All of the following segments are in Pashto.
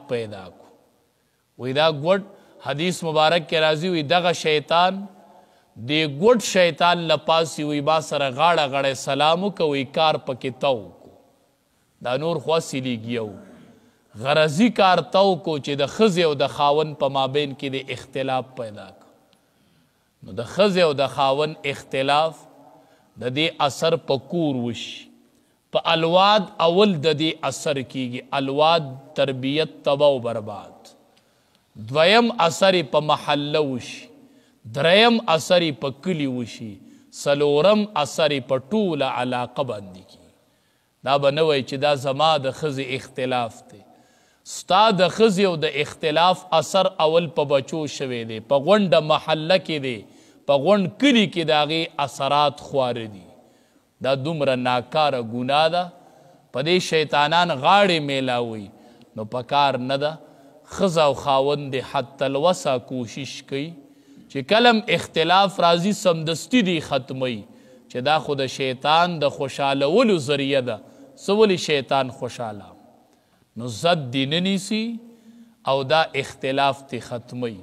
پیدا کو وی دا ګوډ حدیث مبارک کې راځي وی دغه شیطان دی ګوډ شیطان لپاسی وی با سره غاړه غړی سلام وکوي کار پکې تو کو دا نور خو سلیږي غرضي کار تو کو چې د ښځې او د خاون په مابین کې د اختلاف پیدا کو نو د ښځې او د خاون اختلاف د دې اثر په کور وشي په الواد اول د دې اثر کیږي الواد تربیت تباہ و برباد دویم اثر په محله وشي دریم اثر په کلی وشي څلورم اثر په ټوله علاقه باندې کیږي دا به نه وایي چې دا زما د ښځې اختلاف دی ستا د ښځې او د اختلاف اثر اول په بچو شوی دی په غونډه محله کې دی په غونډ کلي کې د هغې اثرات خواره دي دا دومره ناکاره ګناه ده په دې شیطانان غاړې میلاوي نو پکار نه ده ښځه او خاوند د حتی الوسع کوشش کوي چې کلم اختلاف راځي سمدستي دی ختمی چې دا خو د شیطان د خوشحالولو ذریعه ده څه ولې شیطان خوشحاله نو زد دی ننیسی او دا اختلاف تی ختمی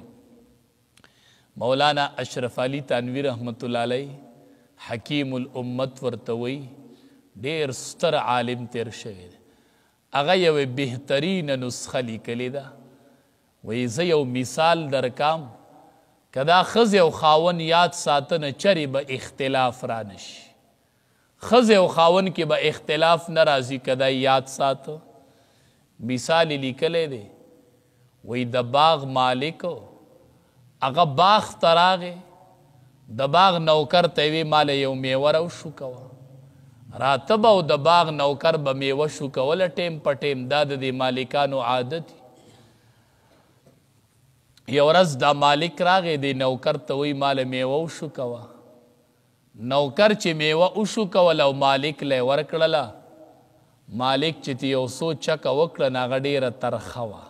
مولانا اشرف علی تانوی رحمت اللہ علیہ حکیم الامت ورتوی ډیر ستر عالم تیر شوی هغه یو بهترین نسخه لیکلې ده وایي زه یو مثال درکام که دا ښځې او خاون یاد ساتنه چرې به اختلاف را نشي ښځې او خاون کې به اختلاف نه راځي که دا یاد ساته مثال یې لیکلی دی وایي د باغ مالک هغه باغ ته راغی د باغ نوکر ته وی مال یو میوه راوشو کوه راته به او د باغ نوکر به میوه شو کوله ټیم په ټیم دا د دې مالکانو عادت یو ورځ دا مالک راغی دی نوکر ته وی مال میوه وشو کوه نوکر چې میوه وشو کوله او مالک لی ورکړله مالک چې تی یو څو چکه وکړه نو هغه ډېره ترخه وه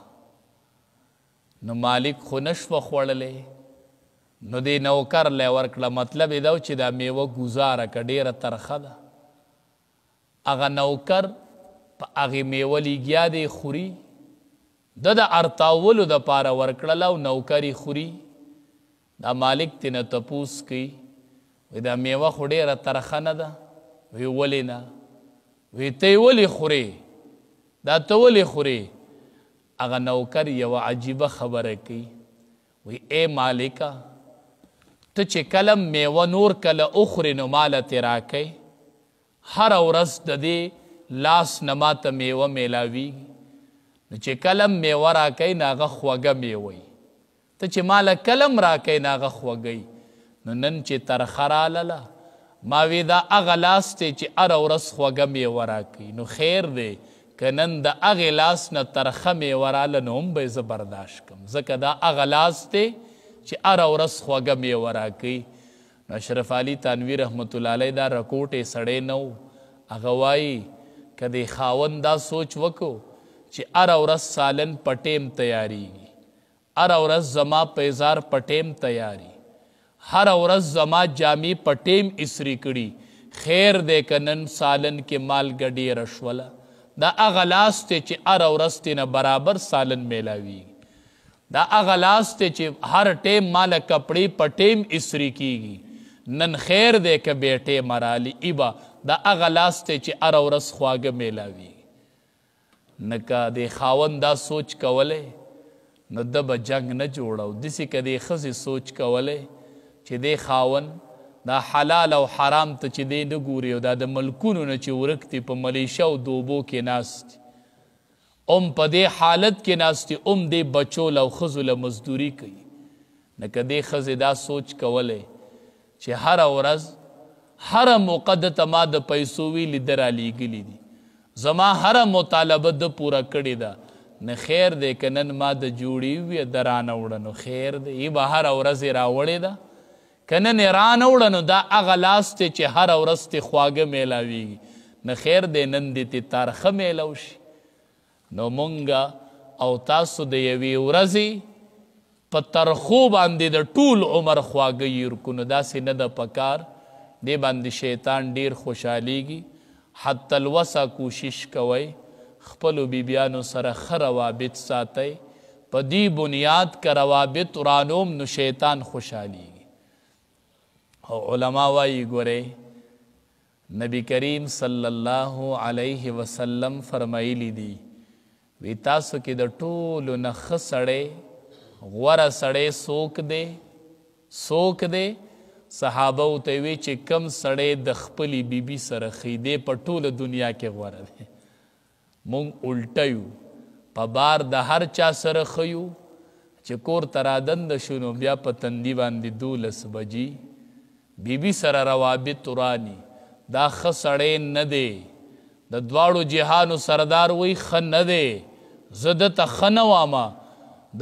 نو مالک خو نشوه خوړلی نو دی نوکر لی ورکړه مطلب یې دا چې دا میوه ګزاره که ډېره ترخه ده هغه نوکر په هغې میوه لیګیا دی خوري د ارتاولو دپاره ورکړله او نوکر یې خوري دا مالک ترنه تپوس کوي وی دا میوه خو ډېره ترخه نه ده وی ولې نه وی ته یې ولې خورې دا ته ولې خورې هغه نوکر یوه عجیبه خبره کوي وی ای مالکه ته چې کله میوه نور کله اخورې نو ماله ترې راکوي هره ورځ د دې لاس نه ماته میوه میلاویږي نو چې کلم میوه راکوي نو هغه خوږه میوه وي ته چې ماله کلم راکوي نو هغه خوږی نو نن چې ترخه رالاله ما وی دا هغه لاس دی چې هره ورځ خوږه میوه راکوي نو خیر دی که نن د هغې لاس نه ترخه میوه راله نو هم به یې زه برداشت کړم ځکه دا هغه لاس دی چې هره ورځ خوږه میوه راکوي نو اشرف علي تانوي رحمت الله علیه دا رکوټې سړی نه و هغه وایي که د خاوند دا سوچ وکړو چې هره ورځ سالن په ټیم تیاریږي هره ورځ زما پیزار په ټیم تیاری هره ورځ زما جامې په ټیم اسری کړي خیر دی که نن سالن کې مالګه ډېره شوله دا هغه لاس دی چې هره ورځ ترنه برابر سالن میلاویږي دا هغه لاس دی چې هر ټیم ماله کپړې په ټیم اسری کیږي نن خیر دی که بې ټیمه رالي ایبه دا هغه لاس دی چې هره ورځ خواږه میلاویږي نکه د خاوند دا سوچ کولی نو ده به جنگ نه جوړو داسې که د ښځې سوچ کولی چې دی خاوند دا حلال او حرام ته چې دی نه ګوري او دا د ملکونو نه چې ورک دي په ملیشه او دوبو کې ناست دي په دې حالت کې ناست دي دی بچو له او ښځو له مزدوري کوي نکه دی ښځې دا سوچ کولی چې هره ورځ هره موقع دته ما د پیسو ویلي ده رالیږلي دي زما هره مطالبه ده پوره کړې ده نه خیر دی که نن ما د جوړې وي د رانه وړه نو خیر دی ای به هره ورځ یې راوړې ده که نن یې رانه وړه نو دا هغه لاس دی چې هره ورځ ترې خواږه میلاویږي نه خیر دی نن دې ترې تارخه میلاو شي نو مونږ او تاسو د یوې ورځې په ترخو باندې د ټول عمر خواږه یرکو نو داسې نه ده پکار دې باندې شیطان ډېر خوشحالیږي حتی الوسع کوشش کوئ خپلو بیبیانو سره ښه روابط ساتئ په دې بنیاد که روابط ورانوم نو شیطان خوشحالیږي او علما وایي ګورئ نبی کریم صلی الله علیه وسلم فرمایلی دي وی تاسو کې د ټولو نه ښه سړی غوره سړی څوک دی صحابه ورته وی چې کم سړی د خپلې بیبي سره ښه دی په ټوله دنیا کې غوره دی مونږ الټه یو په بار د هر چا سره ښه یو چې کور ته رادنده شو نو بیا په تندي باندې 12 بجې بیبي سره روابط وراني دا ښه سړی نه دی د دواړو جهانو سردار وی ښه نه دی زه دته ښه نه وامه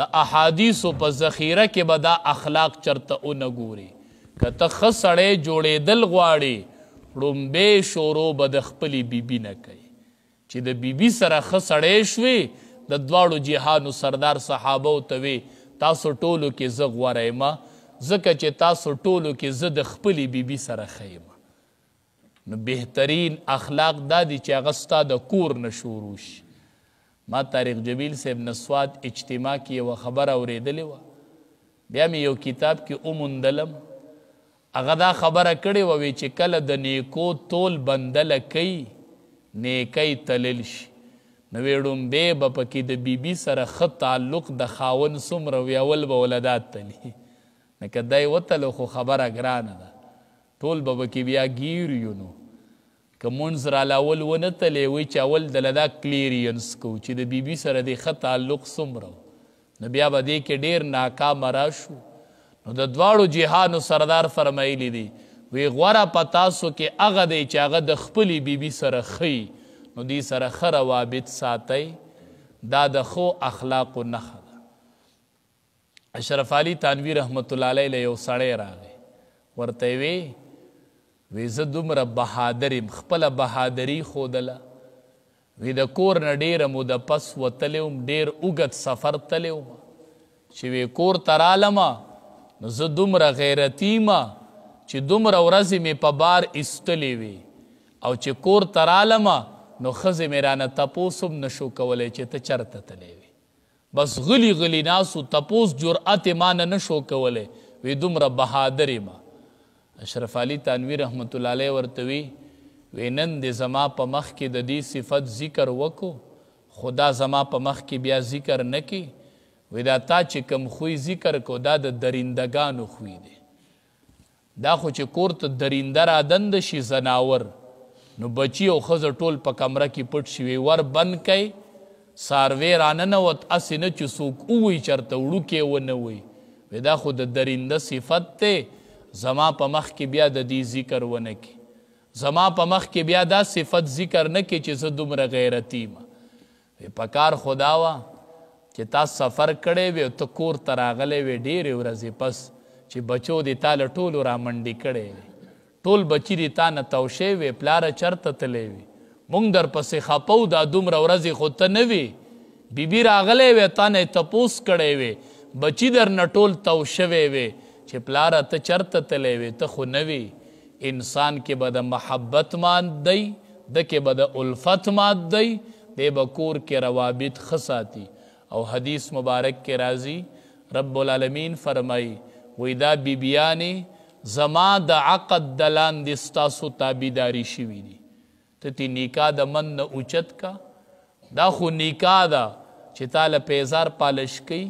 د احادیثو په ذخیره کې به دا اخلاق چرته ونه ګوري که ته ښه سړی جوړېدل غواړې ړومبې شروع به د خپلې بیبي نه کوي چې د بیبي سره ښه سړی شوې د دواړو جهانو سردار صحابه ورته وی تاسو ټولو کې زه غوره یم ځکه چې تاسو ټولو کې زه د خپلې بیبي سره ښه یم نو بهترین اخلاق دا دي چې هغه ستا د کور نه شروع شي ما طارق جمیل صاحب نسوات اجتماع کې یوه خبره اورېدلې وه بیا مې یو کتاب کې وموندلم هغه دا خبره کړې وه وی چې کله د نیکو تول بندله کوي نیکی تلل شي نو وی ړومبې به پکې د بیبي سره ښه تعلق د خاون څومره وی اول به ولادات تلي نو که دی وتلو خو خبره ګرانه ده ټول به پکې بیا ګیر یو نو که مونځ رالاول ونه تلی وی چې اول دله دا کلیرینس کوو چې د بیبي سره د ښه تعلق څومره نو بیا به دې کې ډېر ناکامه راشو نو د دواړو جهانو سردار فرمایلی دی وی غوره په تاسو کې هغه دی چې هغه د خپلې بیبي سره ښه نو دې سره ښه روابط ساتئ دا د ښو اخلاقو نښه ده اشرف علي تانوي رحمت الله علیه له یو سړی راغی ورته وی زه دومره بهادر یم خپله بهادري ښودله وی د کور نه ډېره موده پس وتلی وم ډېر اوږد سفر تلی وم چې وی کور ته رالمه نو زه دومره غیرتي یمه چې دومره ورځې مې په بار ایستلې وي او چې کور ته رالمه نو ښځې مې رانه تپوس هم نشو کولی چې ته چرته تلی وي بس غلی غلی ناسو تپوس جرأت یې مانه نشو کولی وی دومره بهادر یمه اشرف علي تانوي رحمت الله علیه ورته وی نن د زما په مخ کې د دې صفت ذکر وکړو خدا زما په مخ کې بیا ذکر نه کی وی دا تا چې کوم خوی ذکر کو دا د درندګانو خوی دی دا خو چې کور ته درنده رادنده شي زناور نو بچي او ښځه ټول په کمره کې پټ شي ور بند کوي څاروی راننوت هسې نه چې څوک ووایي چېرته وړوکی ونه وایي وی دا خو د درنده صفت دی زما په مخ کې بیا د دې ذکر ونه کی زما په مخ کې بیا دا صفت ذکر نه کی چې زه دومره غیرتي یم په کار خدا وه چې تا سفر کړی وی او ته کور ته راغلی وی ډېرې ورځې پس چې بچو دې تا له ټولو رامنډې کړی وی ټول بچي دې تا نه تو شوی وی پلاره چرته تلی وي مونږ در پسې خپه و دا دومره ورځې خو ته نه وي بیبي راغلی وی تا نه یې تپوس کړی وی بچي در نه ټول تو شوی وی چې پلاره ته چرته تلی وی ته خو نه وي انسان کې به د محبت مات دی ده کې به د الفت مات دی دی به کور کې روابط ښه ساتي او حدیث مبارک کې راځي رب العالمین فرمایي وی دا بیبیانې زما د عقد د لاندې ستاسو تابعداري شوي دي ته تی نیکا د من نه اوچت کا دا خو نیکا ده چې تا له پیزار پالش کوي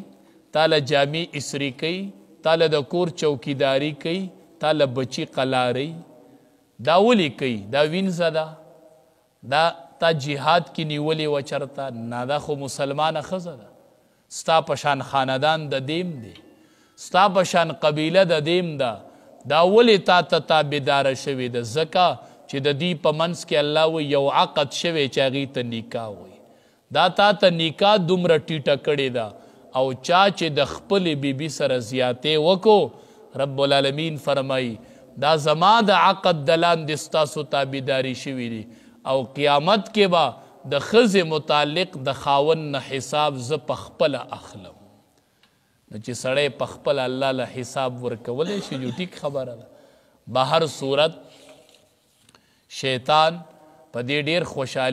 تا له جامې اسري کوي تاله د کور چوکیداری کوي تاله بچی قلاری دا ولی کوي دا وینځه ده دا تا جهاد کې نیولې وه چرته نه دا خو مسلمانه ښځه ده ستا په شان خاندان د دیم دی ستا په شان قبیله د دیم ده دا ولې تا ته تابعداره شوې ده ځکه چې د دې په منځ کې الله وی یو عقد شوی چې هغې ته نکاح وی دا تا ته نکاح دومره ټیټه کړې ده او چا چې د خپلې بیبي سره زیاتې وکړو رب العالمین فرمایي دا زما د عقد د لاندې ستاسو تابعداري شوي دي او قیامت کې به د ښځې متعلق د خاوند نه حساب زه پخپله اخلم نو چې سړی پخپله الله له حساب ورکولی شي جو ټیک خبره ده به هر صورت شیطان په دې ډېر خوشحالي